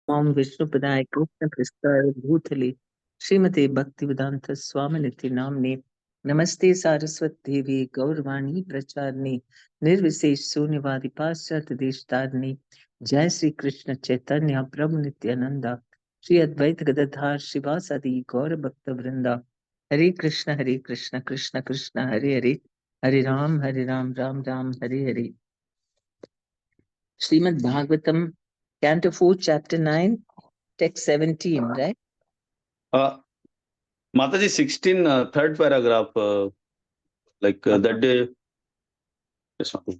Om Vishnu Padaya Krishna Pristaya Bhutale Srimate Bhaktivedanta Swaminiti Namne Namaste Saraswati Devi Gauravani Pracharni Nirvisesh Sunyavadi Paschat Deshtarni Jai Sri Krishna Chaitanya Prabhu Nityananda Sri Advaita Gadadhar Shivasadi Gaura Bhakta Vrinda Hare Krishna Krishna Krishna Hare Hare Hare Ram Ram Ram Hare Hare. Srimad Bhagavatam, Canto 4, Chapter 9, Text 17, right? Mataji, 16, third paragraph, that day. Yes, Mataji.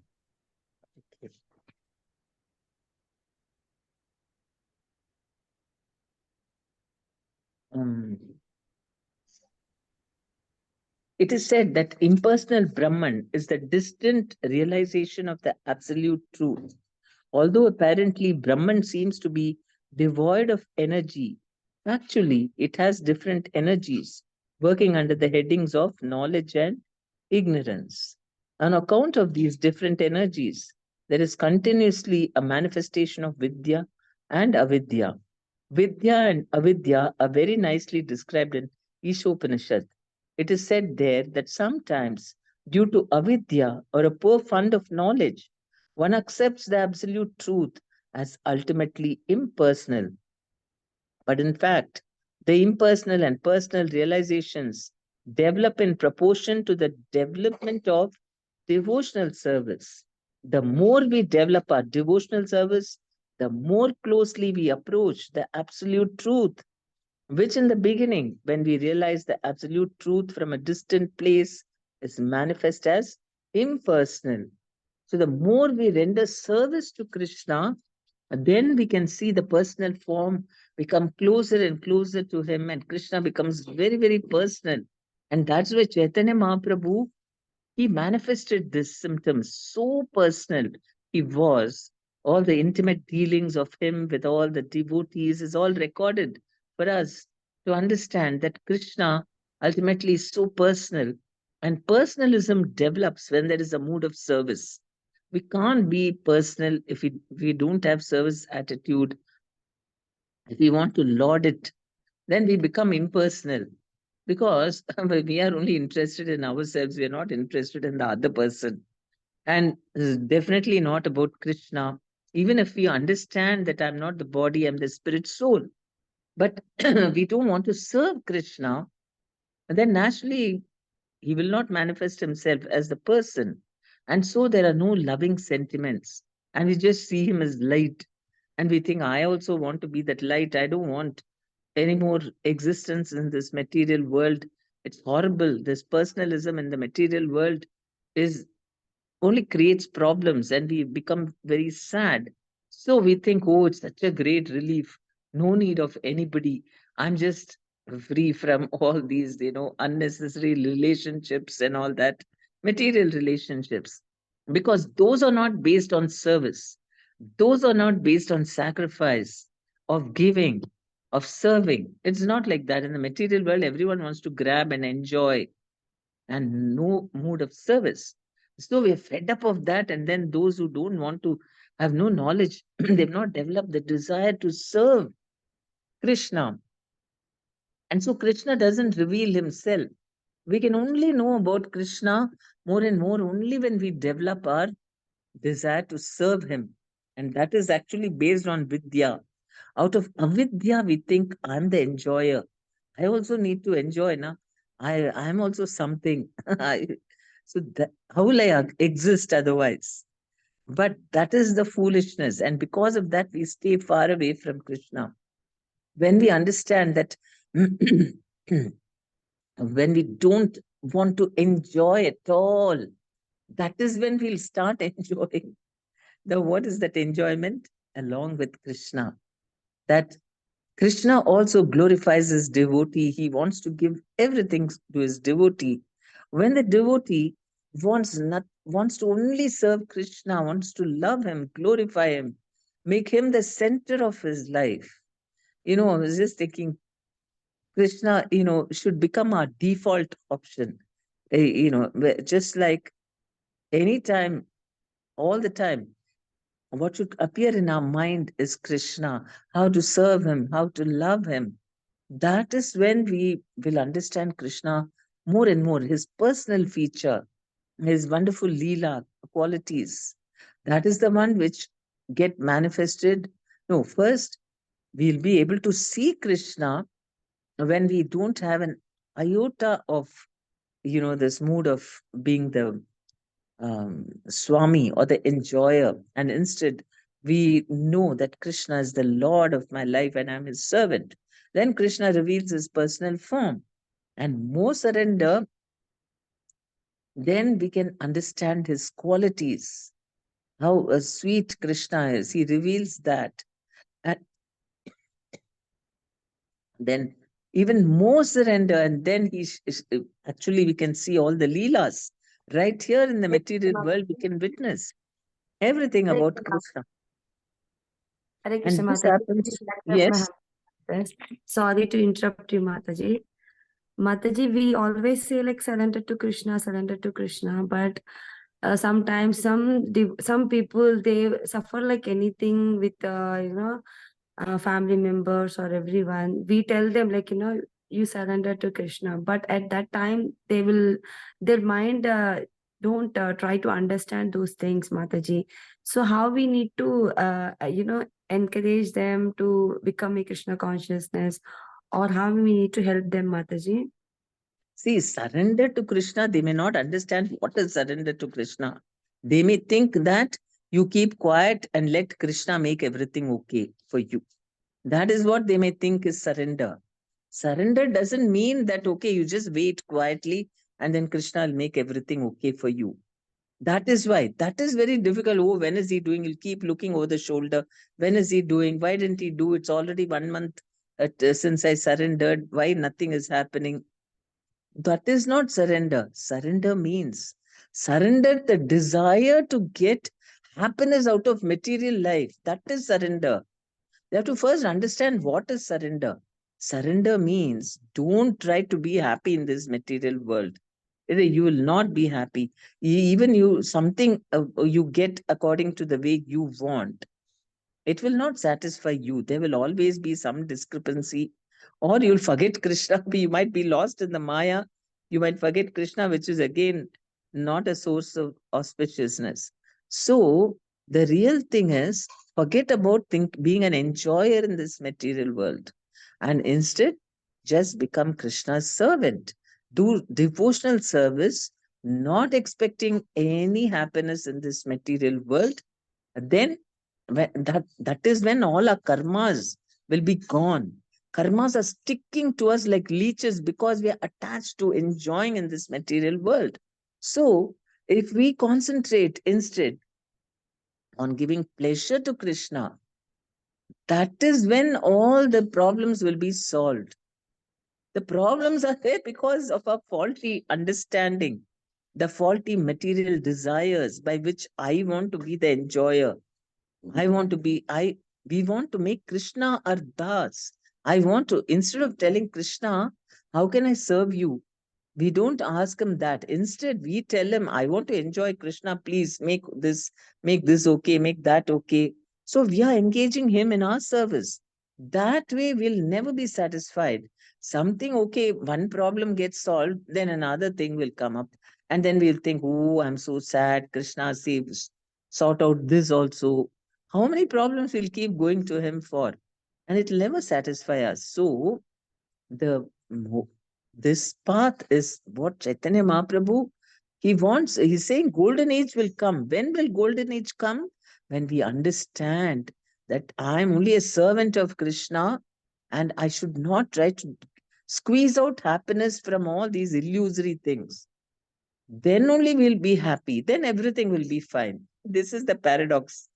It is said that impersonal Brahman is the distant realization of the absolute truth. Although apparently Brahman seems to be devoid of energy, actually it has different energies working under the headings of knowledge and ignorance. On account of these different energies, there is continuously a manifestation of Vidya and Avidya. Vidya and Avidya are very nicely described in Ishopanishad. It is said there that sometimes, due to avidya or a poor fund of knowledge, one accepts the absolute truth as ultimately impersonal. But in fact, the impersonal and personal realizations develop in proportion to the development of devotional service. The more we develop our devotional service, the more closely we approach the absolute truth, which in the beginning, when we realize the absolute truth from a distant place, is manifest as impersonal. So the more we render service to Krishna, then we can see the personal form become closer and closer to him, and Krishna becomes very, very personal. And that's why Chaitanya Mahaprabhu, he manifested this symptom so personal. He was. All the intimate dealings of him with all the devotees is all recorded for us to understand that Krishna ultimately is so personal. And personalism develops when there is a mood of service. We can't be personal if we don't have service attitude. If we want to laud it, then we become impersonal because we are only interested in ourselves. We are not interested in the other person. And definitely not about Krishna. Even if we understand that I'm not the body, I'm the spirit soul, but we don't want to serve Krishna, then naturally he will not manifest himself as the person. And so there are no loving sentiments. And we just see him as light. And we think, I also want to be that light. I don't want any more existence in this material world. It's horrible. This personalism in the material world is only creates problems and we become very sad. So we think, oh, it's such a great relief. No need of anybody. I'm just free from all these, unnecessary relationships and all that, material relationships. Because those are not based on service. Those are not based on sacrifice, of giving, of serving. It's not like that. In the material world, everyone wants to grab and enjoy and no mood of service. So we're fed up of that. And then those who don't want to have no knowledge, they've not developed the desire to serve Krishna. And so Krishna doesn't reveal himself. We can only know about Krishna more and more only when we develop our desire to serve him. And that is actually based on Vidya. Out of avidya, we think I'm the enjoyer. I also need to enjoy. Na? I'm also something. So that, how will I exist otherwise? But that is the foolishness. And because of that, we stay far away from Krishna. When we understand that when we don't want to enjoy at all, that is when we'll start enjoying. The what is that enjoyment? Along with Krishna. That Krishna also glorifies his devotee. He wants to give everything to his devotee. When the devotee wants to only serve Krishna, wants to love him, glorify him, make him the center of his life. I was just thinking Krishna, should become our default option. Just like anytime, all the time. What should appear in our mind is Krishna, how to serve him, how to love him. That is when we will understand Krishna more and more, his personal feature, his wonderful Leela qualities. That is the one which get manifested. No, first we'll be able to see Krishna when we don't have an iota of, this mood of being the Swami or the enjoyer, and instead we know that Krishna is the Lord of my life and I'm his servant. Then Krishna reveals his personal form, and more surrender, then we can understand his qualities, how sweet Krishna is. He reveals that. And then even more surrender, and then actually we can see all the Leelas. Right here in the material world, we can witness everything Hare about Krishna. Krishna. Hare Krishna, And this Mataji. happens, Please accept my yes. humble. Sorry to interrupt you, Mataji. Mataji, we always say like surrender to Krishna, but sometimes some people they suffer like anything with family members or everyone. We tell them like you surrender to Krishna, but at that time their mind don't try to understand those things, Mataji. So how we need to encourage them to become a Krishna consciousness, or how we need to help them, Mataji? See, surrender to Krishna, they may not understand what is surrender to Krishna. They may think that you keep quiet and let Krishna make everything okay for you. That is what they may think is surrender. Surrender doesn't mean that, okay, you just wait quietly and then Krishna will make everything okay for you. That is why that is very difficult. Oh, when is he doing? You'll keep looking over the shoulder. When is he doing? Why didn't he do? It's already 1 month since I surrendered. Why nothing is happening? That is not surrender. Surrender means surrender the desire to get happiness out of material life. That is surrender. You have to first understand what is surrender. Surrender means don't try to be happy in this material world. You will not be happy. Even you, something you get according to the way you want, it will not satisfy you. There will always be some discrepancy, or you'll forget Krishna. You might be lost in the Maya. You might forget Krishna, which is again not a source of auspiciousness. So, the real thing is forget about being an enjoyer in this material world, and instead just become Krishna's servant. Do devotional service, not expecting any happiness in this material world. Then that is when all our karmas will be gone. Karmas are sticking to us like leeches because we are attached to enjoying in this material world. So if we concentrate instead on giving pleasure to Krishna, that is when all the problems will be solved. The problems are there because of our faulty understanding, the faulty material desires by which I want to be the enjoyer. We want to make Krishna our das. I want to, instead of telling Krishna, how can I serve you? We don't ask him that. Instead, we tell him, I want to enjoy Krishna. Please make this okay, make that okay. So we are engaging him in our service. That way, we'll never be satisfied. Something okay, one problem gets solved, then another thing will come up. And then we'll think, oh, I'm so sad. Krishna saves, sort out this also. How many problems we'll keep going to him for? And it'll never satisfy us. So the this path is what Chaitanya Mahaprabhu, he's saying golden age will come. When will golden age come? When we understand that I'm only a servant of Krishna and I should not try to squeeze out happiness from all these illusory things. Then only we'll be happy. Then everything will be fine. This is the paradox,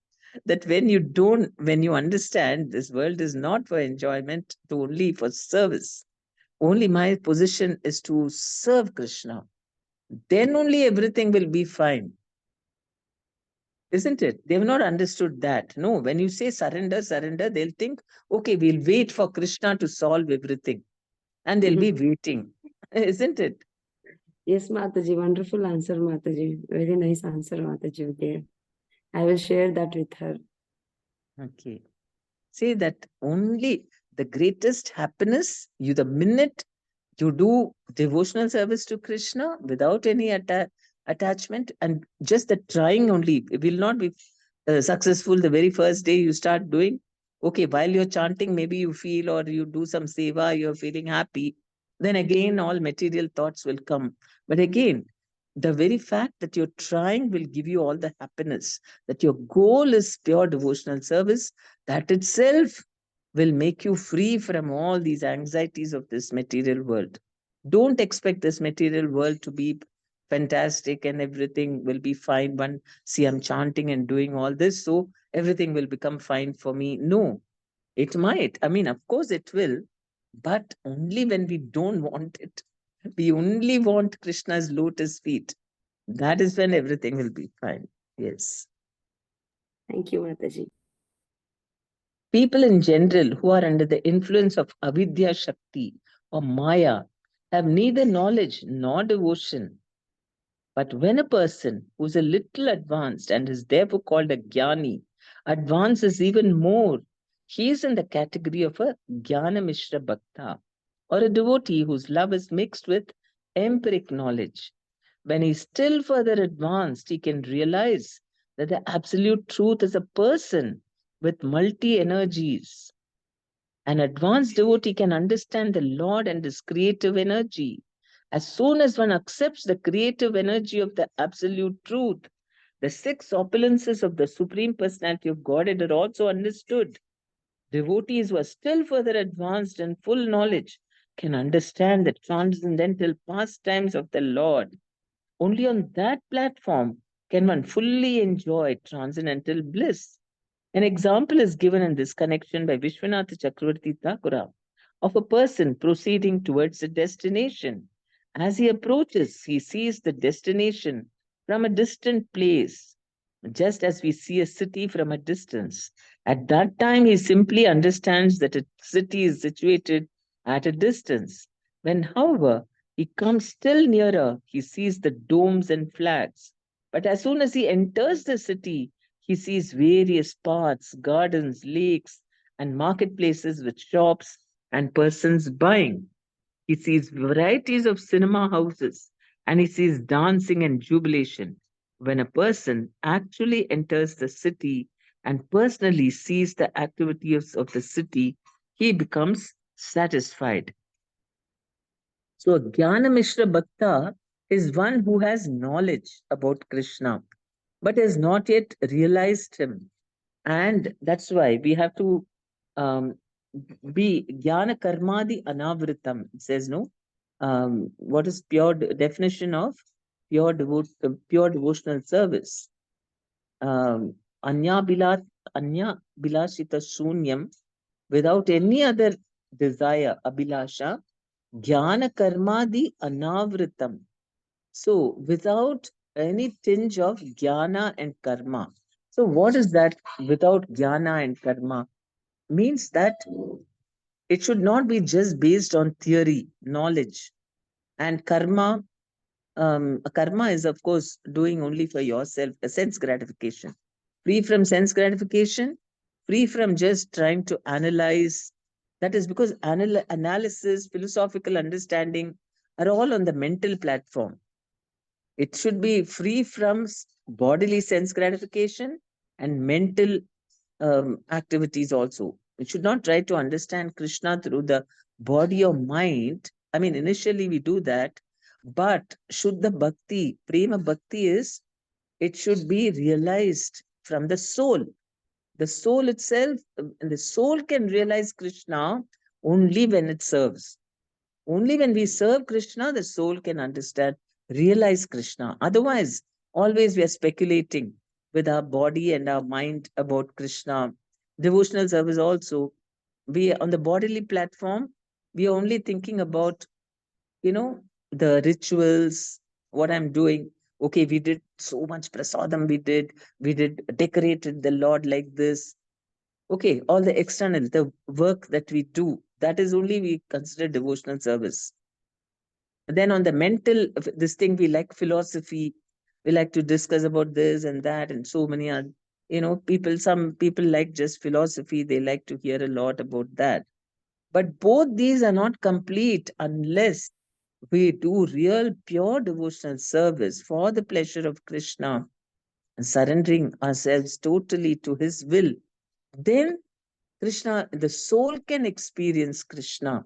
that when you understand this world is not for enjoyment, but only for service. Only my position is to serve Krishna. Then only everything will be fine. Isn't it? They've not understood that. No, when you say surrender, they'll think, okay, we'll wait for Krishna to solve everything. And they'll be waiting. Isn't it? Yes, Mataji. Wonderful answer, Mataji. Very nice answer, Mataji. There. I will share that with her. Okay. Say that only the greatest happiness, the minute you do devotional service to Krishna without any attachment, and just the trying only, it will not be successful the very first day you start doing. Okay, while you're chanting, maybe you feel, or you do some seva, you're feeling happy. Then again, all material thoughts will come. But again, the very fact that you're trying will give you all the happiness. That your goal is pure devotional service, that itself will make you free from all these anxieties of this material world. Don't expect this material world to be fantastic and everything will be fine. One, see, I'm chanting and doing all this, so everything will become fine for me. No, it might. I mean, of course it will, but only when we don't want it. We only want Krishna's lotus feet. That is when everything will be fine. Yes. Thank you, Mataji. People in general who are under the influence of avidya shakti or maya have neither knowledge nor devotion. But when a person who's a little advanced and is therefore called a jnani advances even more, he is in the category of a jnana mishra bhakta, or a devotee whose love is mixed with empiric knowledge. When he's still further advanced, he can realize that the absolute truth is a person with multi energies. An advanced devotee can understand the Lord and his creative energy. As soon as one accepts the creative energy of the absolute truth, the six opulences of the Supreme Personality of Godhead are also understood. Devotees who are still further advanced in full knowledge can understand the transcendental pastimes of the Lord. Only on that platform can one fully enjoy transcendental bliss. An example is given in this connection by Vishwanath Chakravarti Thakura of a person proceeding towards a destination. As he approaches, he sees the destination from a distant place, just as we see a city from a distance. At that time, he simply understands that a city is situated at a distance. When, however, he comes still nearer, he sees the domes and flags. But as soon as he enters the city, he sees various paths, gardens, lakes, and marketplaces with shops and persons buying. He sees varieties of cinema houses and he sees dancing and jubilation. When a person actually enters the city and personally sees the activities of the city, he becomes satisfied. So, a Jnana Mishra Bhakta is one who has knowledge about Krishna but has not yet realized him. And that's why we have to um, be Jnana Karmadi Anavritam. It says, no? What is pure definition of pure devotional service? Anya Bilashita Shunyam, without any other desire, Abhilasha, Jnana Karmadi Anavritam. So, without any tinge of jnana and karma. So, what is that without jnana and karma? Means that it should not be just based on theory, knowledge. And karma, karma is, of course, doing only for yourself, a sense gratification. Free from sense gratification, free from just trying to analyze. That is because analysis, philosophical understanding are all on the mental platform. It should be free from bodily sense gratification and mental activities also. We should not try to understand Krishna through the body or mind. I mean, initially we do that, but Shuddha Bhakti, Prema Bhakti is, it should be realized from the soul. The soul itself, the soul can realize Krishna only when it serves. Only when we serve Krishna, the soul can understand, realize Krishna. Otherwise, always we are speculating with our body and our mind about Krishna. Devotional service also, we on the bodily platform, we are only thinking about, the rituals, what I'm doing. Okay, we did so much prasadam, we did decorated the Lord like this. Okay, all the external, the work that we do, that is only we consider devotional service. Then on the mental, this thing, we like philosophy, we like to discuss about this and that and so many some people like just philosophy, they like to hear a lot about that. But both these are not complete unless we do real pure devotional service for the pleasure of Krishna, surrendering ourselves totally to his will. Then Krishna, the soul can experience Krishna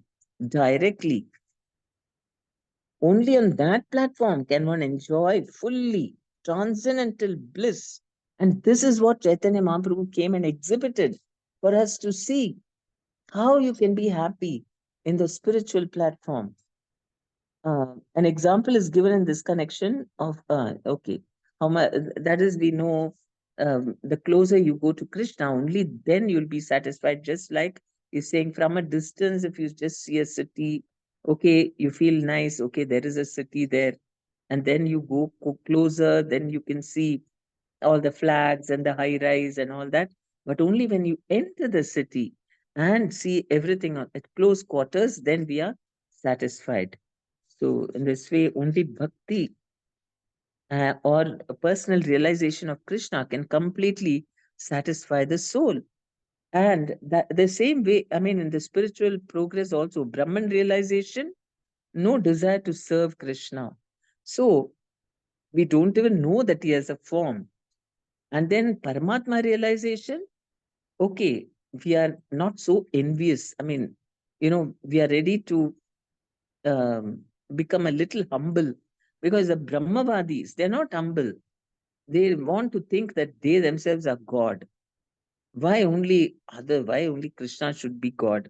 directly. Only on that platform can one enjoy fully transcendental bliss. And this is what Chaitanya Mahaprabhu came and exhibited for us to see how you can be happy in the spiritual platform. An example is given in this connection of, okay, how much that is, we know the closer you go to Krishna, only then you'll be satisfied. Just like he's saying, from a distance, if you just see a city, okay, you feel nice, okay, there is a city there. And then you go closer, then you can see all the flags and the high rise and all that. But only when you enter the city and see everything at close quarters, then we are satisfied. So in this way, only bhakti or a personal realization of Krishna can completely satisfy the soul. And that the same way, I mean, in the spiritual progress also, Brahman realization, no desire to serve Krishna. So we don't even know that he has a form. And then Paramatma realization, okay, we are not so envious. I mean, we are ready to um, become a little humble, because the Brahmavadis, they're not humble. They want to think that they themselves are God. Why only Krishna should be God?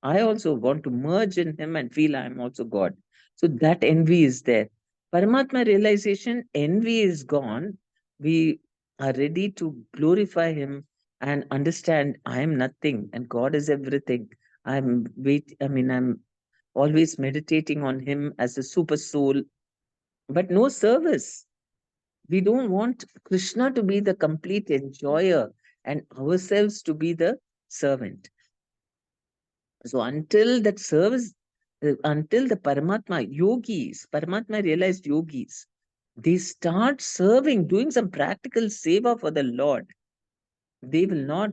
I also want to merge in him and feel I am also God. So that envy is there. Paramatma realization, envy is gone. We are ready to glorify him and understand I am nothing and God is everything. I'm always meditating on him as a super soul, but no service. We don't want Krishna to be the complete enjoyer and ourselves to be the servant. So until that service, until the Paramatma realized yogis, they start serving, doing some practical seva for the Lord. They will not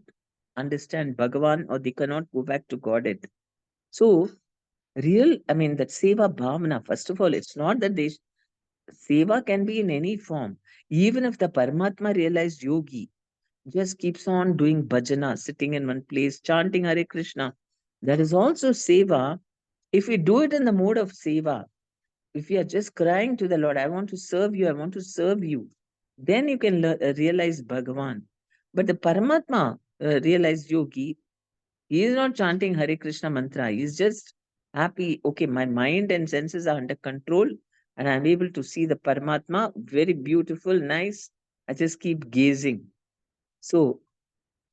understand Bhagavan, or they cannot go back to Godhead. So that seva bhavana, first of all, it's not that seva can be in any form. Even if the Paramatma realized yogi just keeps on doing bhajana, sitting in one place, chanting Hare Krishna, that is also seva. If we do it in the mode of seva, if we are just crying to the Lord, I want to serve you, I want to serve you, then you can realize Bhagavan. But the Paramatma realized yogi, he is not chanting Hare Krishna mantra. He is just happy. Okay, my mind and senses are under control and I'm able to see the Paramatma. Very beautiful, nice. I just keep gazing. So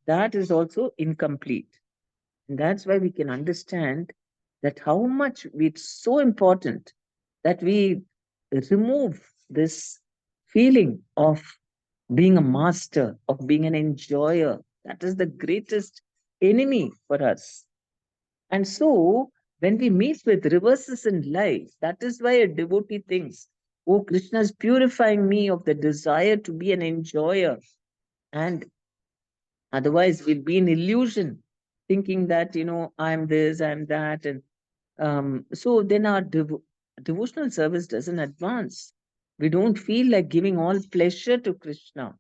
that is also incomplete. And that's why we can understand that how much it's so important that we remove this feeling of being a master, of being an enjoyer. That is the greatest enemy for us. And so, when we meet with reverses in life, that is why a devotee thinks, oh, Krishna is purifying me of the desire to be an enjoyer. And otherwise, we'll be in illusion, thinking that, I'm this, I'm that. And so then our devotional service doesn't advance. We don't feel like giving all pleasure to Krishna.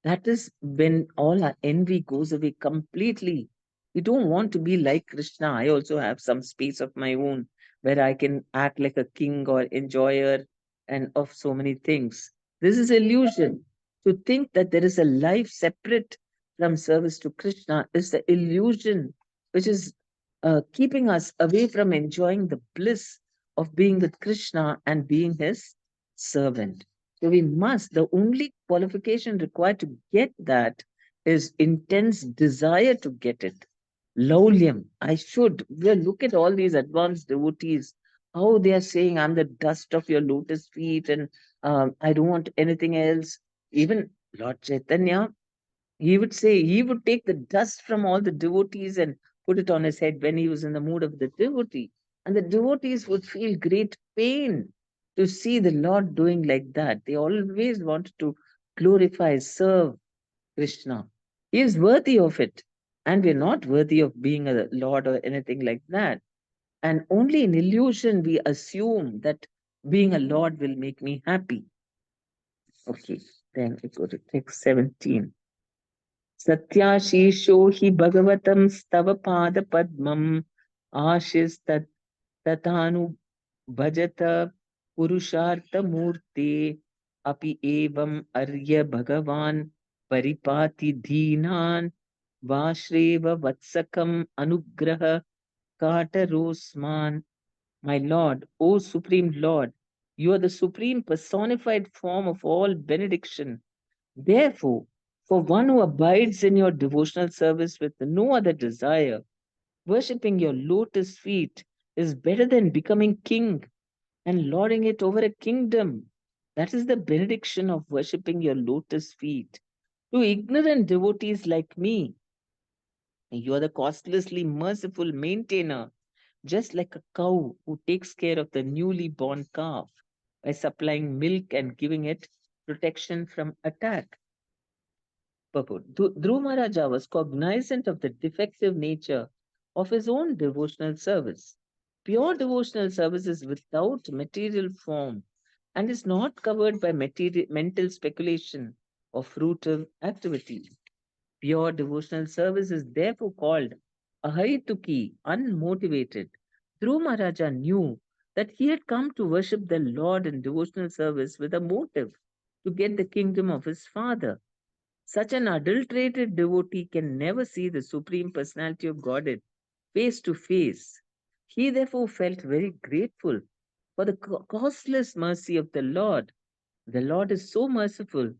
That is when all our envy goes away completely. We don't want to be like Krishna. I also have some space of my own where I can act like a king or enjoyer and of so many things. This is illusion. To think that there is a life separate from service to Krishna is the illusion which is keeping us away from enjoying the bliss of being with Krishna and being his servant. So the only qualification required to get that is intense desire to get it. Laulyam, look at all these advanced devotees, how they are saying, I'm the dust of your lotus feet and I don't want anything else. Even Lord Chaitanya, he would say, he would take the dust from all the devotees and put it on his head when he was in the mood of the devotee. And the devotees would feel great pain to see the Lord doing like that. They always wanted to glorify, serve. Krishna. He is worthy of it. And we're not worthy of being a Lord or anything like that. And only in illusion we assume that being a Lord will make me happy. Okay, then we go to text 17. Satyashisho hi bhagavatam stava pada padmam ashis tatanu bhajata purushartha murte api evam arya bhagavan paripati dhinan vashreva vatsakam anugraha katarosman. My Lord, O Supreme Lord, you are the supreme personified form of all benediction. Therefore, for one who abides in your devotional service with no other desire, worshipping your lotus feet is better than becoming king and lording it over a kingdom. That is the benediction of worshipping your lotus feet. To ignorant devotees like me, you are the costlessly merciful maintainer, just like a cow who takes care of the newly born calf by supplying milk and giving it protection from attack. Purport. Dhruva Maharaja was cognizant of the defective nature of his own devotional service. Pure devotional service is without material form and is not covered by mental speculation or fruitive activity. Pure devotional service is therefore called ahituki, unmotivated. Dhruva Maharaja knew that he had come to worship the Lord in devotional service with a motive to get the kingdom of his father. Such an adulterated devotee can never see the Supreme Personality of Godhead face to face. He therefore felt very grateful for the causeless mercy of the Lord. The Lord is so merciful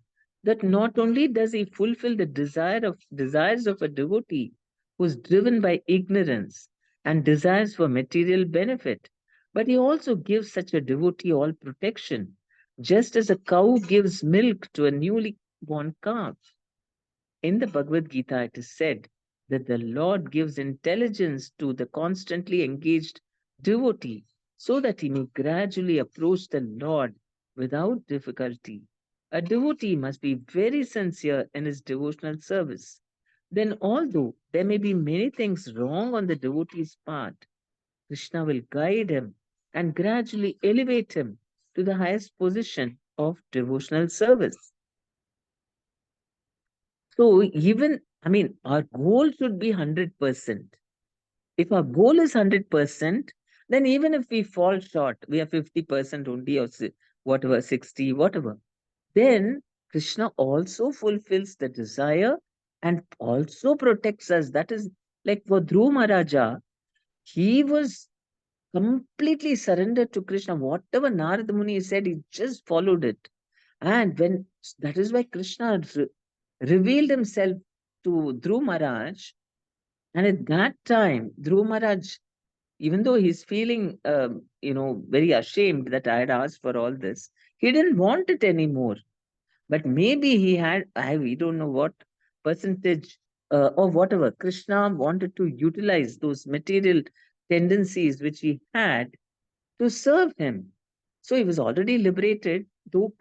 that not only does he fulfill the desires of a devotee who is driven by ignorance and desires for material benefit, but he also gives such a devotee all protection, just as a cow gives milk to a newly born calf. In the Bhagavad Gita, it is said that the Lord gives intelligence to the constantly engaged devotee so that he may gradually approach the Lord without difficulty. A devotee must be very sincere in his devotional service. Then, although there may be many things wrong on the devotee's part, Krishna will guide him and gradually elevate him to the highest position of devotional service. So even, I mean, our goal should be 100%. If our goal is 100%, then even if we fall short, we are 50% only or whatever, 60, whatever, then Krishna also fulfills the desire and also protects us. That is like for Dhruva Maharaja, he was completely surrendered to Krishna. Whatever Narada Muni said, he just followed it. And when that is why Krishna revealed himself to Dhruv Maharaj. And at that time, Dhruv Maharaj, even though he's feeling, very ashamed that I had asked for all this, he didn't want it anymore. But maybe he had, we don't know what percentage or whatever. Krishna wanted to utilize those material tendencies which he had to serve him. So he was already liberated, though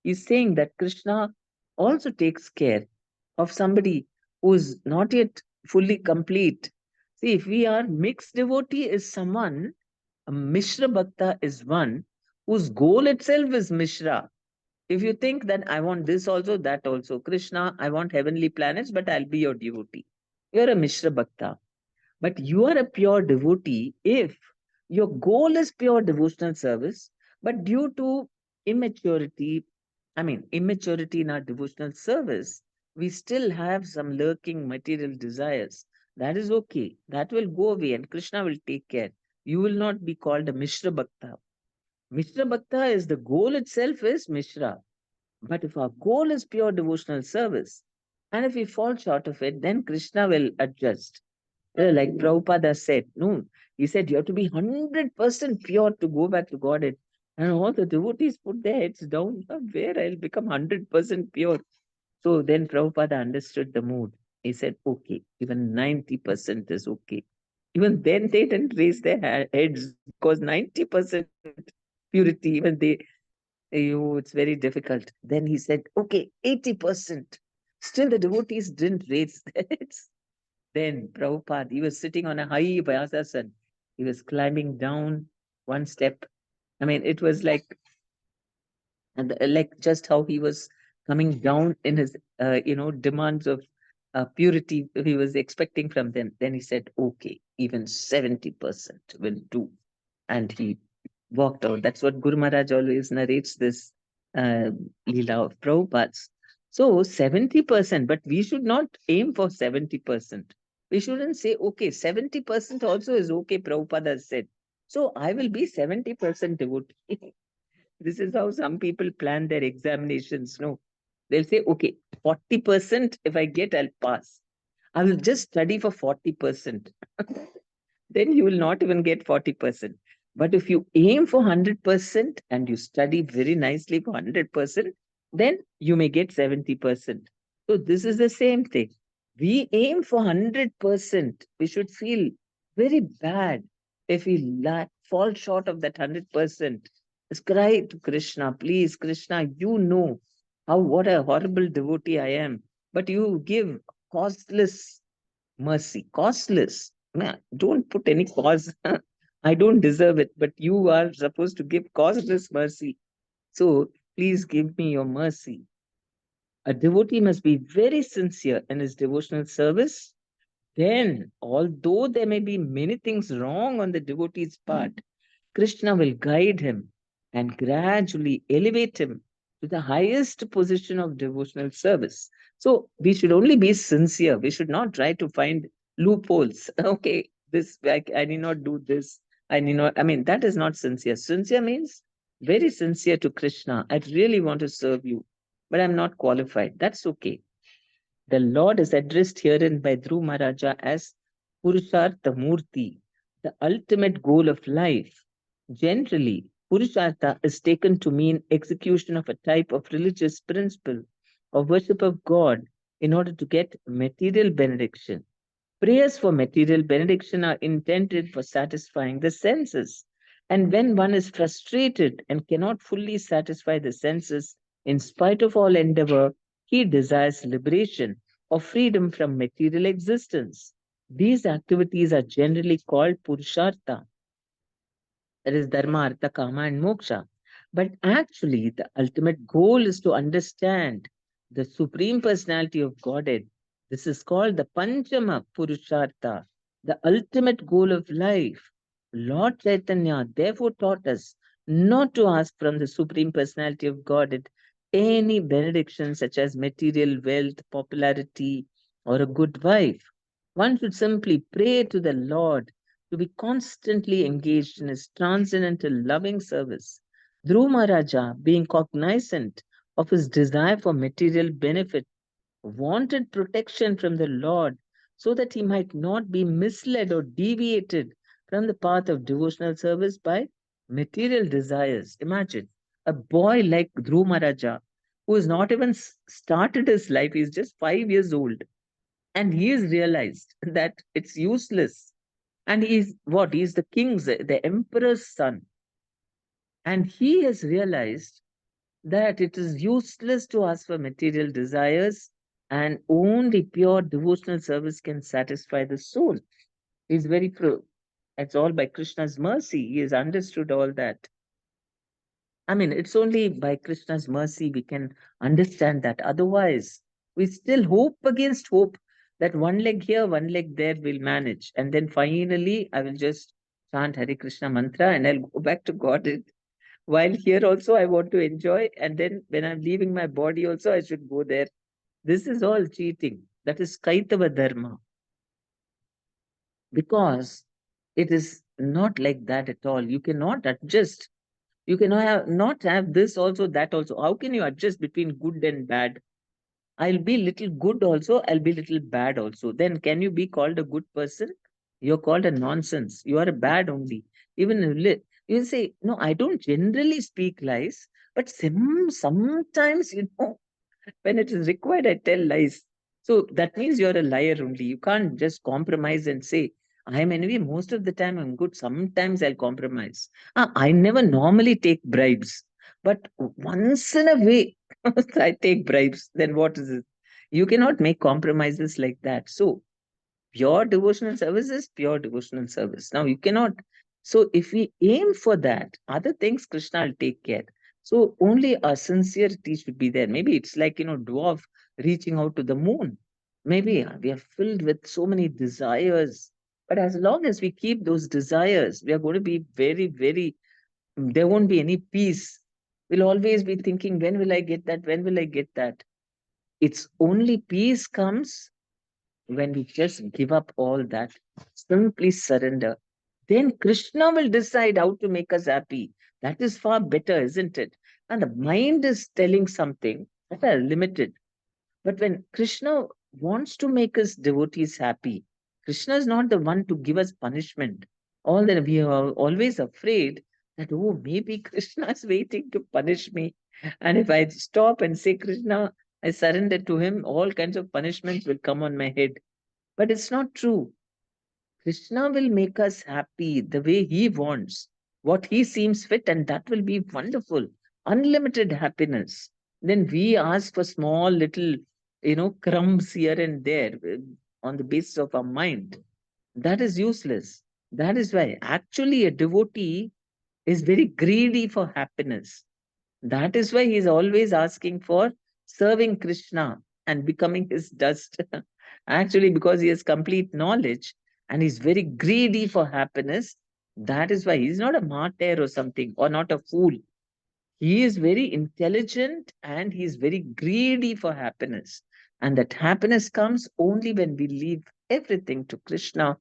he's saying that Krishna also takes care of somebody who is not yet fully complete. See, if we are mixed devotee is someone, a Mishra Bhakta is one whose goal itself is Mishra. If you think that I want this also, that also, Krishna, I want heavenly planets, but I'll be your devotee. You're a Mishra Bhakta. But you are a pure devotee if your goal is pure devotional service, but due to immaturity, immaturity in our devotional service, we still have some lurking material desires. That is okay. That will go away and Krishna will take care. You will not be called a Mishra Bhakta. Mishra Bhakta is the goal itself is Mishra. But if our goal is pure devotional service, and if we fall short of it, then Krishna will adjust. Like Prabhupada said, no, he said you have to be 100% pure to go back to Godhead. And all the devotees put their heads down, where I'll become 100% pure. So then Prabhupada understood the mood. He said, okay, even 90% is okay. Even then they didn't raise their heads because 90% purity, even it's very difficult. Then he said, okay, 80%. Still the devotees didn't raise their heads. Then Prabhupada, he was sitting on a high Vyasasana. He was climbing down one step. I mean, it was like just how he was coming down in his, demands of purity he was expecting from them. Then he said, okay, even 70% will do. And he walked out. That's what Guru Maharaj always narrates this uh, Leela of Prabhupada's. So 70%, but we should not aim for 70%. We shouldn't say, okay, 70% also is okay, Prabhupada has said. So I will be 70% devotee. This is how some people plan their examinations. No, they'll say, okay, 40% if I get, I'll pass. I will just study for 40%. Then you will not even get 40%. But if you aim for 100% and you study very nicely for 100%, then you may get 70%. So this is the same thing. We aim for 100%. We should feel very bad if we fall short of that 100%. Just cry to Krishna, please, Krishna, you know what a horrible devotee I am. But you give costless mercy, costless. Don't put any cause. I don't deserve it, but you are supposed to give causeless mercy. So please give me your mercy. A devotee must be very sincere in his devotional service. Then, although there may be many things wrong on the devotee's part, Krishna will guide him and gradually elevate him to the highest position of devotional service. So we should only be sincere. We should not try to find loopholes. Okay, I need not do this. I need not. I mean, that is not sincere. Sincere means very sincere to Krishna. I really want to serve you, but I'm not qualified. That's okay. The Lord is addressed herein by Dhruv Maharaja as Purushartha Murti, the ultimate goal of life. Generally, Purushartha is taken to mean execution of a type of religious principle or worship of God in order to get material benediction. Prayers for material benediction are intended for satisfying the senses. And when one is frustrated and cannot fully satisfy the senses, in spite of all endeavor, he desires liberation or freedom from material existence. These activities are generally called Purushartha, that is Dharma, Artha, Kama, and Moksha. But actually, the ultimate goal is to understand the Supreme Personality of Godhead. This is called the Panchama Purushartha, the ultimate goal of life. Lord Chaitanya therefore taught us not to ask from the Supreme Personality of Godhead any benediction such as material wealth, popularity, or a good wife. One should simply pray to the Lord to be constantly engaged in his transcendental loving service. Dhruv Maharaja, being cognizant of his desire for material benefit, wanted protection from the Lord so that he might not be misled or deviated from the path of devotional service by material desires. Imagine a boy like Dhruv Maharaja, who has not even started his life, he's just 5 years old, and he has realized that it's useless. And he's what? He's the king's, the emperor's son. And he has realized that it is useless to ask for material desires, and only pure devotional service can satisfy the soul. He's very true. It's all by Krishna's mercy. He has understood all that. I mean, it's only by Krishna's mercy we can understand that. Otherwise, we still hope against hope that one leg here, one leg there will manage. And then finally, I will just chant Hare Krishna mantra and I'll go back to God. While here also, I want to enjoy. And then when I'm leaving my body also, I should go there. This is all cheating. That is Kaitava Dharma. Because it is not like that at all. You cannot adjust. You cannot not have this also, that also. How can you adjust between good and bad? I'll be little good also, I'll be little bad also. Then can you be called a good person? You're called a nonsense. You are a bad only. Even you say, no, I don't generally speak lies, but sometimes, when it is required, I tell lies. So that means you're a liar only. You can't just compromise and say, I am anyway, most of the time I'm good. Sometimes I'll compromise. I never normally take bribes, but once in a way, I take bribes. Then what is it? You cannot make compromises like that. So pure devotional service is pure devotional service. Now you cannot. So if we aim for that, other things Krishna will take care. So only a sincerity should be there. Maybe it's like, dwarf reaching out to the moon. Maybe we are filled with so many desires. But as long as we keep those desires, we are going to be very, very, there won't be any peace. We'll always be thinking, when will I get that? When will I get that? It's only peace comes when we just give up all that, simply surrender. Then Krishna will decide how to make us happy. That is far better, isn't it? And the mind is telling something that are limited. But when Krishna wants to make us devotees happy, Krishna is not the one to give us punishment. All that we are always afraid that, oh, maybe Krishna is waiting to punish me. And if I stop and say, Krishna, I surrender to him, all kinds of punishments will come on my head. But it's not true. Krishna will make us happy the way he wants, what he seems fit, and that will be wonderful, unlimited happiness. Then we ask for small little, crumbs here and there on the basis of our mind. That is useless. That is why actually a devotee is very greedy for happiness. That is why he is always asking for serving Krishna and becoming his dust. Actually, because he has complete knowledge and he's very greedy for happiness, that is why he's not a martyr or something, or not a fool. He is very intelligent and he's very greedy for happiness. And that happiness comes only when we leave everything to Krishna.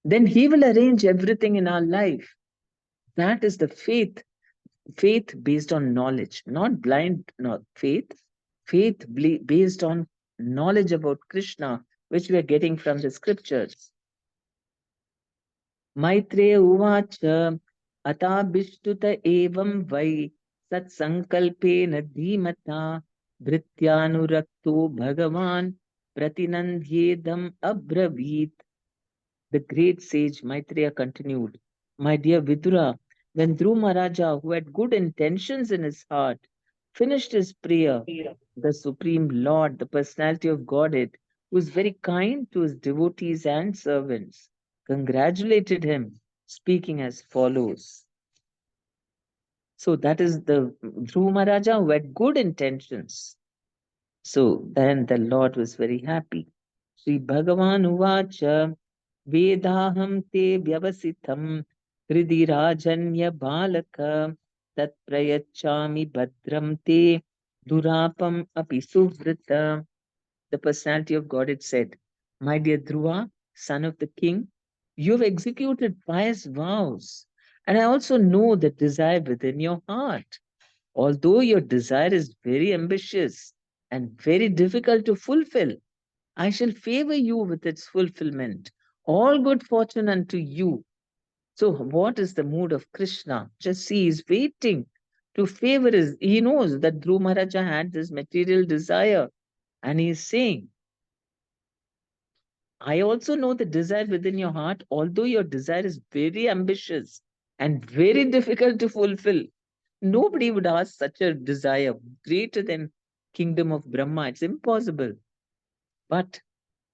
Then he will arrange everything in our life. That is the faith based on knowledge, not blind faith, based on knowledge about Krishna, which we are getting from the scriptures. Maitreya uvacha atabhishtuta evam vai sat sankalpena dhimata bhrityanurakto bhagavan pratinandhyedam abravit. The great sage Maitreya continued, my dear Vidura, when Dhruva Maharaja, who had good intentions in his heart, finished his prayer, the Supreme Lord, the personality of Godhead, who is very kind to his devotees and servants, congratulated him, speaking as follows. So that is the Dhruva Maharaja who had good intentions. So then the Lord was very happy. Sri Bhagavan Uvacha Vedaham te vyavasitam Hridi Rajanya Balaka Tat Prayachami Bhadram te Durapam Api Suvrita. The personality of God had said, my dear Dhruva, son of the king, you have executed pious vows, and I also know the desire within your heart. Although your desire is very ambitious and very difficult to fulfill, I shall favor you with its fulfillment. All good fortune unto you. So, what is the mood of Krishna? Just see, he's waiting to favor his. He knows that Dhruva Maharaja had this material desire, and he is saying, I also know the desire within your heart, although your desire is very ambitious and very difficult to fulfill. Nobody would ask such a desire greater than kingdom of Brahma. It's impossible. But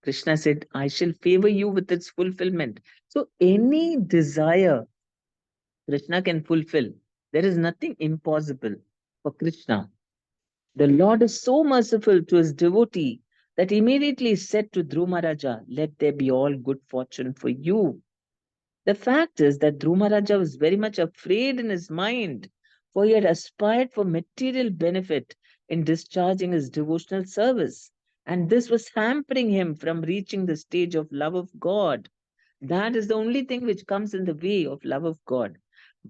Krishna said, I shall favor you with its fulfillment. So any desire Krishna can fulfill. There is nothing impossible for Krishna. The Lord is so merciful to his devotee that immediately said to Dhruva Maharaja, let there be all good fortune for you. The fact is that Dhruva Maharaja was very much afraid in his mind, for he had aspired for material benefit in discharging his devotional service. And this was hampering him from reaching the stage of love of God. That is the only thing which comes in the way of love of God.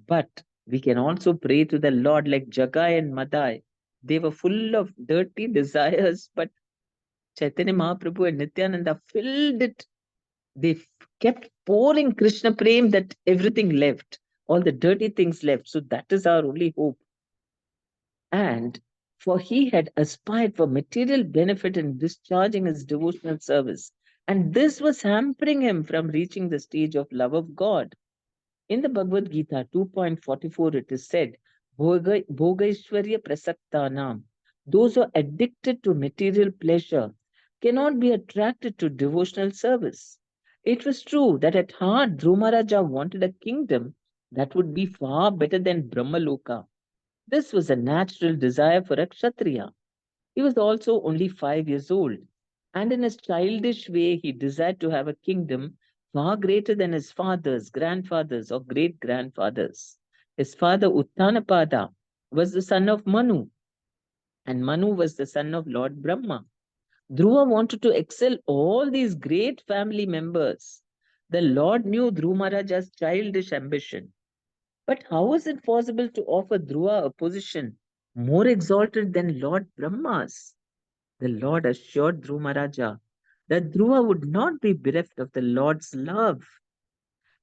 But we can also pray to the Lord like Jagai and Madai. They were full of dirty desires, but Chaitanya Mahaprabhu and Nityananda filled it. They kept pouring Krishna Prem that everything left, all the dirty things left. So that is our only hope. And for he had aspired for material benefit in discharging his devotional service. And this was hampering him from reaching the stage of love of God. In the Bhagavad Gita 2.44, it is said, Bhogaishwarya prasaktanam, those who are addicted to material pleasure, cannot be attracted to devotional service. It was true that at heart Dhrumaraja wanted a kingdom that would be far better than Brahmaloka. This was a natural desire for a Kshatriya. He was also only 5 years old, and in his childish way, he desired to have a kingdom far greater than his father's, grandfather's, or great grandfather's. His father, Uttanapada, was the son of Manu, and Manu was the son of Lord Brahma. Dhruva wanted to excel all these great family members. The Lord knew Dhruva Maharaja's childish ambition. But how was it possible to offer Dhruva a position more exalted than Lord Brahma's? The Lord assured Dhruva Maharaja that Dhruva would not be bereft of the Lord's love.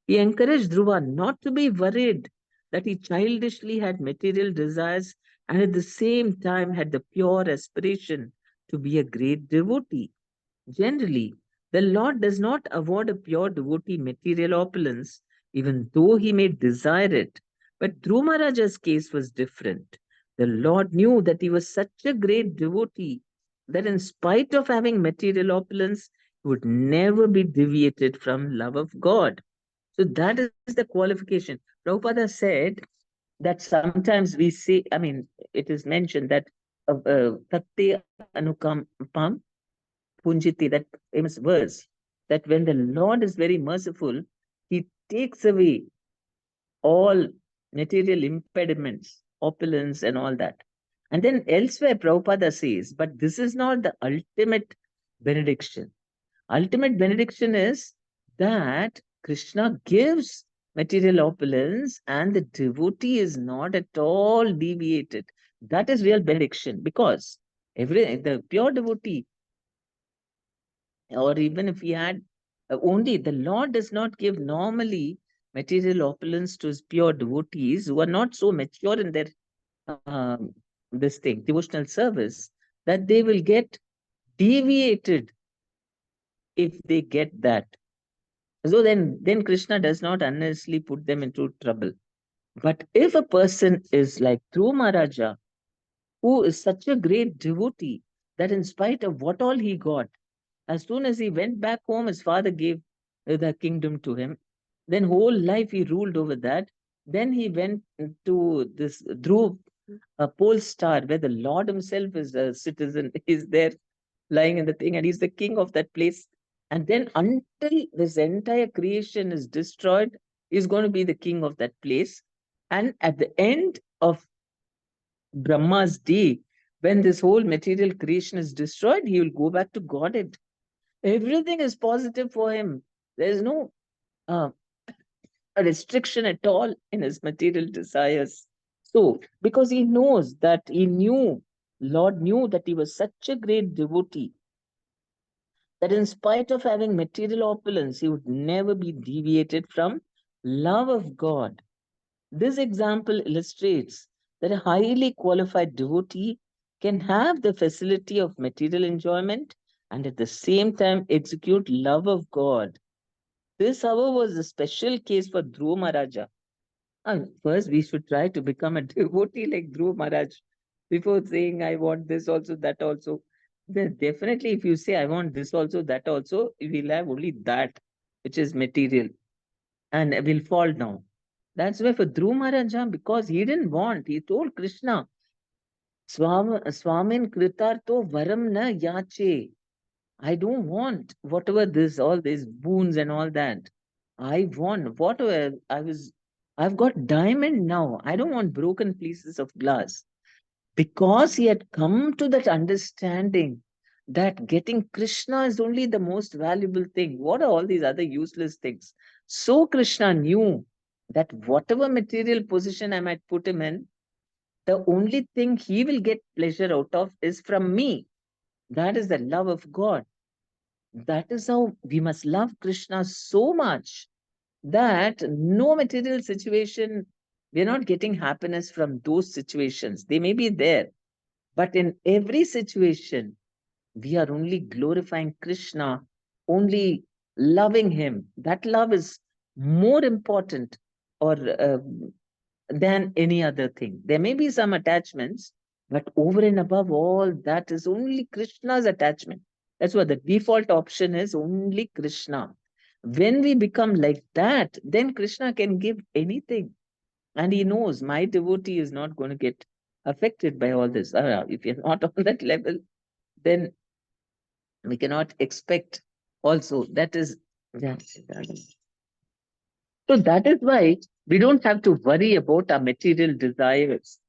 He encouraged Dhruva not to be worried that he childishly had material desires and at the same time had the pure aspiration to be a great devotee. Generally, the Lord does not award a pure devotee material opulence, even though he may desire it. But Dhruva Maharaja's case was different. The Lord knew that he was such a great devotee that in spite of having material opulence, he would never be deviated from love of God. So that is the qualification. Prabhupada said that sometimes we say, I mean, it is mentioned that Tate Anukampam Punjiti, that famous verse, that when the Lord is very merciful, he takes away all material impediments, opulence, and all that. And then elsewhere, Prabhupada says, but this is not the ultimate benediction. Ultimate benediction is that Krishna gives material opulence and the devotee is not at all deviated. That is real benediction, because the pure devotee, or even if he had only, the Lord does not give normally material opulence to his pure devotees who are not so mature in their this thing, devotional service, that they will get deviated if they get that. So then Krishna does not unnecessarily put them into trouble. But if a person is like Dhruva Maharaja, who is such a great devotee that in spite of what all he got, as soon as he went back home, his father gave the kingdom to him. Then whole life he ruled over that. Then he went to this Dhruv, a pole star, where the Lord himself is a citizen, is there lying in the thing, and he's the king of that place. And then until this entire creation is destroyed, he's going to be the king of that place. And at the end of Brahma's day, when this whole material creation is destroyed, he will go back to Godhead. Everything is positive for him. There is no uh, a restriction at all in his material desires. So, because he knows that Lord knew that he was such a great devotee that in spite of having material opulence, he would never be deviated from love of God. This example illustrates that a highly qualified devotee can have the facility of material enjoyment and at the same time execute love of God. This, however, was a special case for Dhruva Maharaja. First, we should try to become a devotee like Dhruva Maharaj before saying, I want this also, that also. Then definitely, if you say, I want this also, that also, we'll have only that, which is material, and will fall down. That's why for Dhruva Maharaja, because he didn't want, he told Krishna, Swamin Kritarto Varam na yache. I don't want whatever this, all these boons and all that. I want whatever I've got diamond now. I don't want broken pieces of glass. Because he had come to that understanding that getting Krishna is only the most valuable thing. What are all these other useless things? So Krishna knew that whatever material position I might put him in, the only thing he will get pleasure out of is from me. That is the love of God. That is how we must love Krishna so much that no material situation, we're not getting happiness from those situations. They may be there, but in every situation, we are only glorifying Krishna, only loving him. That love is more important or than any other thing. There may be some attachments, but over and above all, that is only Krishna's attachment. That's what the default option is, only Krishna. When we become like that, then Krishna can give anything. And he knows my devotee is not going to get affected by all this. If you're not on that level, then we cannot expect also. That is, yeah. So that is why we don't have to worry about our material desires.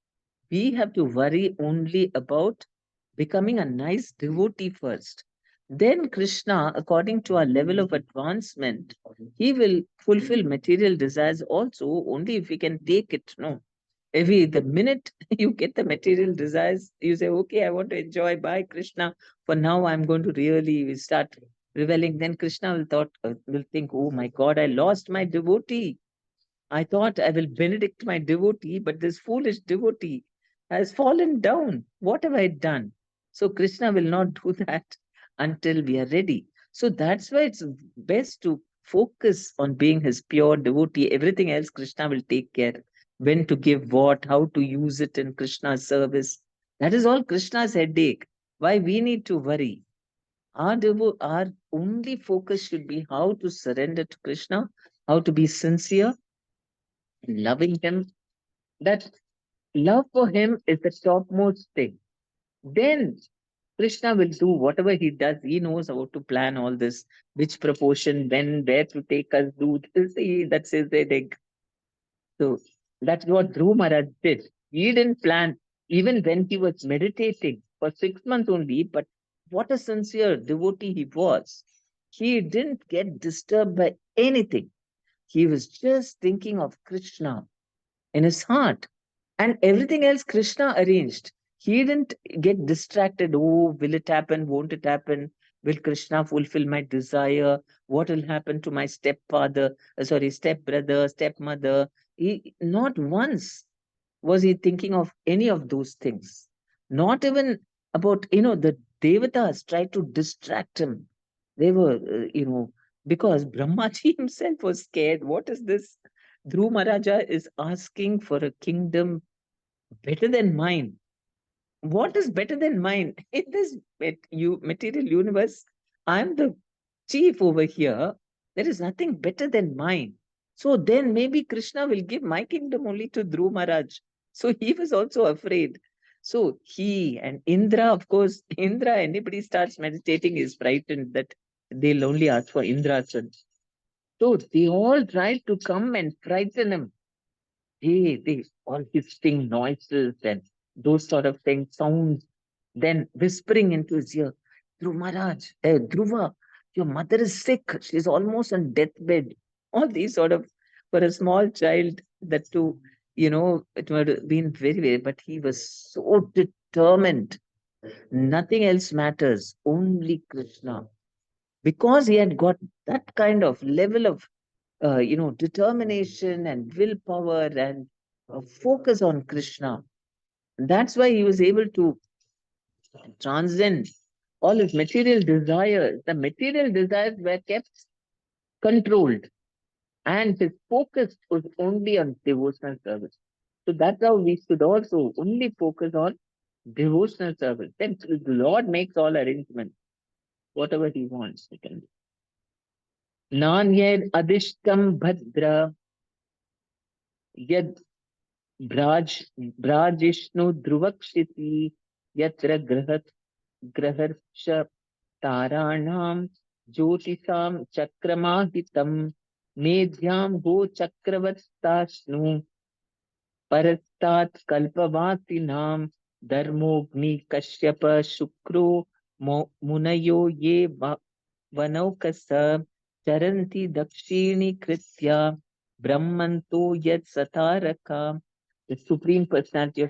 We have to worry only about becoming a nice devotee first. Then Krishna, according to our level of advancement, he will fulfill material desires also only if we can take it. No. If the minute you get the material desires, you say, okay, I want to enjoy, bye Krishna. For now, I'm going to really start reveling. Then Krishna will think, oh my God, I lost my devotee. I thought I will benedict my devotee, but this foolish devotee has fallen down. What have I done? So Krishna will not do that until we are ready. So that's why it's best to focus on being his pure devotee. Everything else Krishna will take care. When to give what, how to use it in Krishna's service. That is all Krishna's headache. Why we need to worry? Our only focus should be how to surrender to Krishna, how to be sincere, loving him, that love for him is the topmost thing. Then Krishna will do whatever he does. He knows how to plan all this, which proportion, when, where to take us, do this. That's his headache. So that's what Dhruv Maharaj did. He didn't plan even when he was meditating for 6 months only, but what a sincere devotee he was. He didn't get disturbed by anything. He was just thinking of Krishna in his heart. And everything else Krishna arranged. He didn't get distracted. Oh, will it happen? Won't it happen? Will Krishna fulfill my desire? What will happen to my stepfather? Stepbrother, stepmother? Not once was he thinking of any of those things. Not even about, the Devatas tried to distract him. They were, because Brahmaji himself was scared. What is this? Dhruv Maharaja is asking for a kingdom better than mine. What is better than mine? In this material universe, I'm the chief over here. There is nothing better than mine. So then maybe Krishna will give my kingdom only to Dhruv Maharaj. So he was also afraid. So he and Indra, of course, Indra, anybody starts meditating is frightened that they'll only ask for Indra's son. So they all tried to come and frighten him. They all hissing noises and those sort of things, sounds, then whispering into his ear, Dhruv Maharaj, Dhruva, your mother is sick. She's almost on deathbed. All these sort of, for a small child, that too, it would have been very, very, but he was so determined. Nothing else matters, only Krishna. Because he had got that kind of level of determination and willpower and focus on Krishna. That's why he was able to transcend all his material desires. The material desires were kept controlled, and his focus was only on devotional service. So that's how we should also only focus on devotional service. Then the Lord makes all arrangements, whatever he wants. He can do. Nanyed adishtam bhadra yad Brajishnu Druvakshiti Yatra Graharsha Taranam Jyotisam Chakramahitam Medhyam Go Chakravastashnu Parastat Kalpavatinam Dharmogni Kashyapa Shukro Munayo Ye Vanaukasa Charanti Dakshini Kritya Brahmanto Yat Sataraka. The Supreme Personality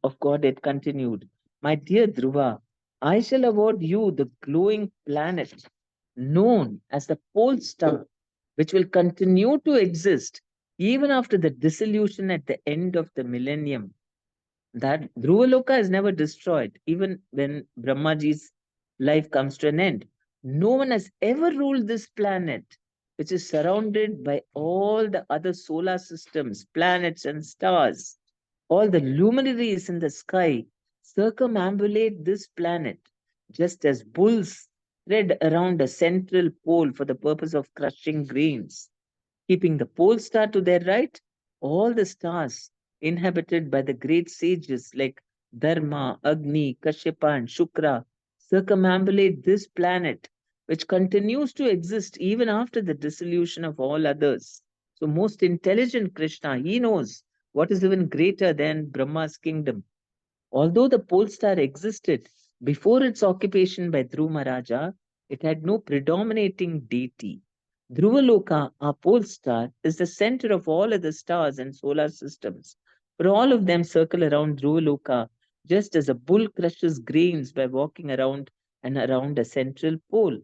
of Godhead continued, my dear Dhruva, I shall award you the glowing planet known as the pole star, which will continue to exist even after the dissolution at the end of the millennium. That Dhruvaloka is never destroyed, even when Brahmaji's life comes to an end. No one has ever ruled this planet, which is surrounded by all the other solar systems, planets, and stars. All the luminaries in the sky circumambulate this planet. just as bulls thread around a central pole for the purpose of crushing grains, keeping the pole star to their right, all the stars inhabited by the great sages like Dharma, Agni, Kashyapa, and Shukra circumambulate this planet, which continues to exist even after the dissolution of all others. So, most intelligent Krishna, he knows what is even greater than Brahma's kingdom. Although the pole star existed before its occupation by Dhruva Maharaja, it had no predominating deity. Dhruvaloka, our pole star, is the center of all other stars and solar systems. For all of them circle around Dhruvaloka, just as a bull crushes grains by walking around and around a central pole.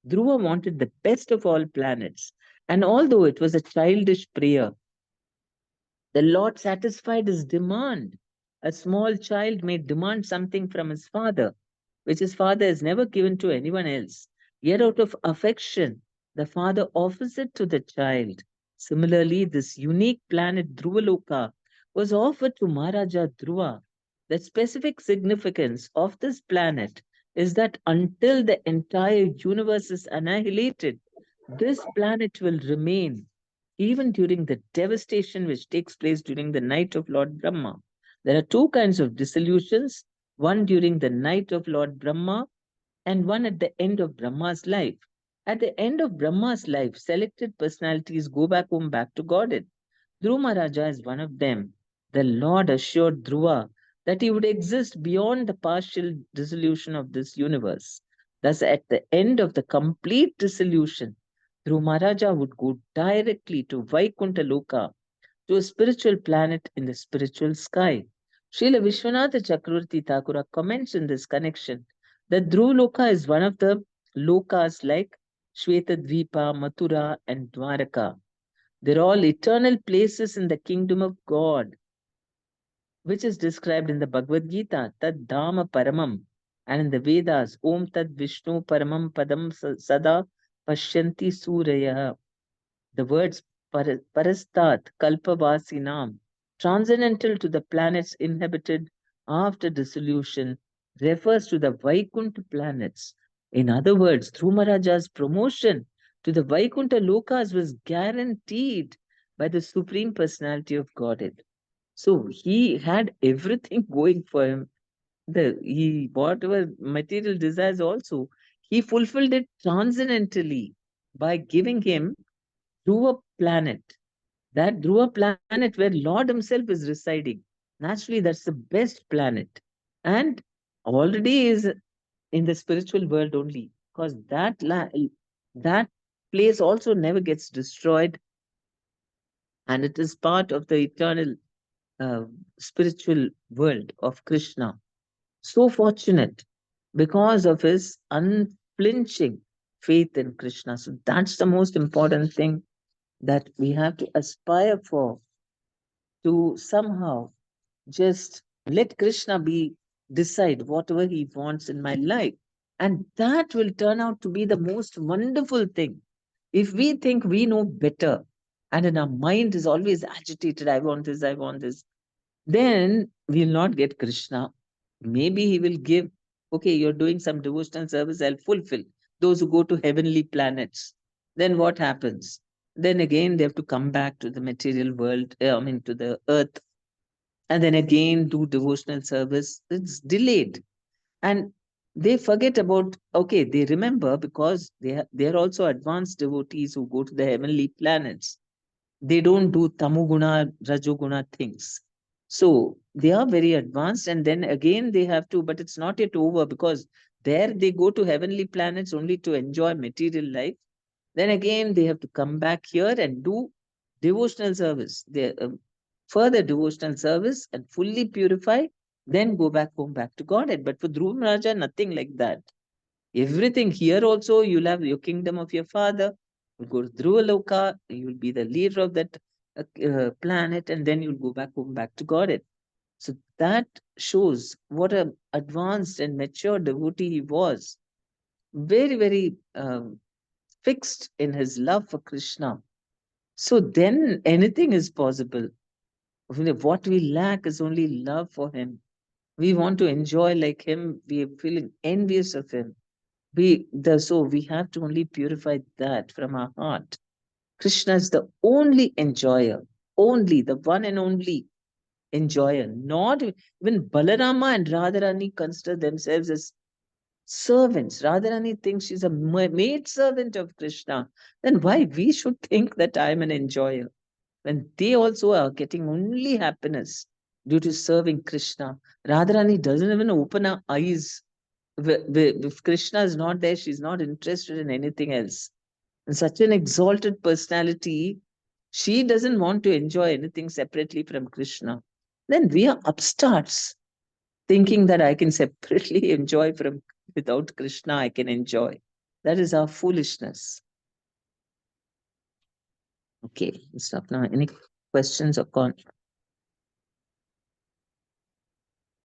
Dhruva wanted the best of all planets, and although it was a childish prayer, the Lord satisfied his demand. A small child may demand something from his father, which his father has never given to anyone else. Yet, out of affection, the father offers it to the child. Similarly, this unique planet Dhruvaloka was offered to Maharaja Dhruva. The specific significance of this planet is that until the entire universe is annihilated, this planet will remain even during the devastation which takes place during the night of Lord Brahma. There are two kinds of dissolutions, one during the night of Lord Brahma and one at the end of Brahma's life. At the end of Brahma's life, selected personalities go back home, back to Godhead. Dhruva Maharaja is one of them. The Lord assured Dhruva that he would exist beyond the partial dissolution of this universe. Thus, at the end of the complete dissolution, Dhruva Maharaja would go directly to Vaikuntha Loka, to a spiritual planet in the spiritual sky. Srila Vishwanatha Chakravarti Thakura comments in this connection that Dhruva Loka is one of the lokas like Shvetadvipa, Mathura, and Dwaraka. They're all eternal places in the kingdom of God, which is described in the Bhagavad Gita, Tad Dhama Paramam, and in the Vedas, Om Tad Vishnu Paramam Padam Sada Pashyanti Suraya. The words Parastat Kalpavasinam, transcendental to the planets inhabited after dissolution, refers to the Vaikuntha planets. In other words, Dhruva Maharaja's promotion to the Vaikuntha Lokas was guaranteed by the Supreme Personality of Godhead. So he had everything going for him. He whatever material desires also, he fulfilled it transcendentally by giving him Dhruva planet, that Dhruva planet where Lord Himself is residing. Naturally, that's the best planet. And already is in the spiritual world only, because that place also never gets destroyed, and it is part of the eternal uh, spiritual world of Krishna. So fortunate because of his unflinching faith in Krishna. So that's the most important thing that we have to aspire for, to somehow just let Krishna be decide whatever he wants in my life. And that will turn out to be the most wonderful thing. If we think we know better and in our mind is always agitated, I want this, I want this, then we'll not get Krishna. Maybe he will give, okay, you're doing some devotional service, I'll fulfill. Those who go to heavenly planets, then what happens? Then again, they have to come back to the material world, to the earth, and then again do devotional service. It's delayed. And they forget about, okay, they remember because they are also advanced devotees who go to the heavenly planets. They don't do tamoguna, rajoguna things. So they are very advanced, and then again they have to, but it's not yet over because there they go to heavenly planets only to enjoy material life. Then again they have to come back here and do devotional service. They further devotional service and fully purify, then go back home, back to Godhead. But for Dhruva Raja, nothing like that. Everything here also, you'll have your kingdom of your father. You'll go to Dhruva Loka, you'll be the leader of that planet, and then you'll go back home, back to Godhead. So that shows what a advanced and mature devotee he was. Very, very fixed in his love for Krishna. So then anything is possible. What we lack is only love for him. We want to enjoy like him. We are feeling envious of him. So we have to only purify that from our heart. Krishna is the only enjoyer, only the one and only enjoyer. Not even Balarama and Radharani consider themselves as servants. Radharani thinks she's a maid servant of Krishna. Then why we should think that I'm an enjoyer when they also are getting only happiness due to serving Krishna? Radharani doesn't even open her eyes. If Krishna is not there, she's not interested in anything else. And such an exalted personality, she doesn't want to enjoy anything separately from Krishna. Then we are upstarts thinking that I can separately enjoy from without Krishna, I can enjoy. That is our foolishness. Okay, stop now. Any questions or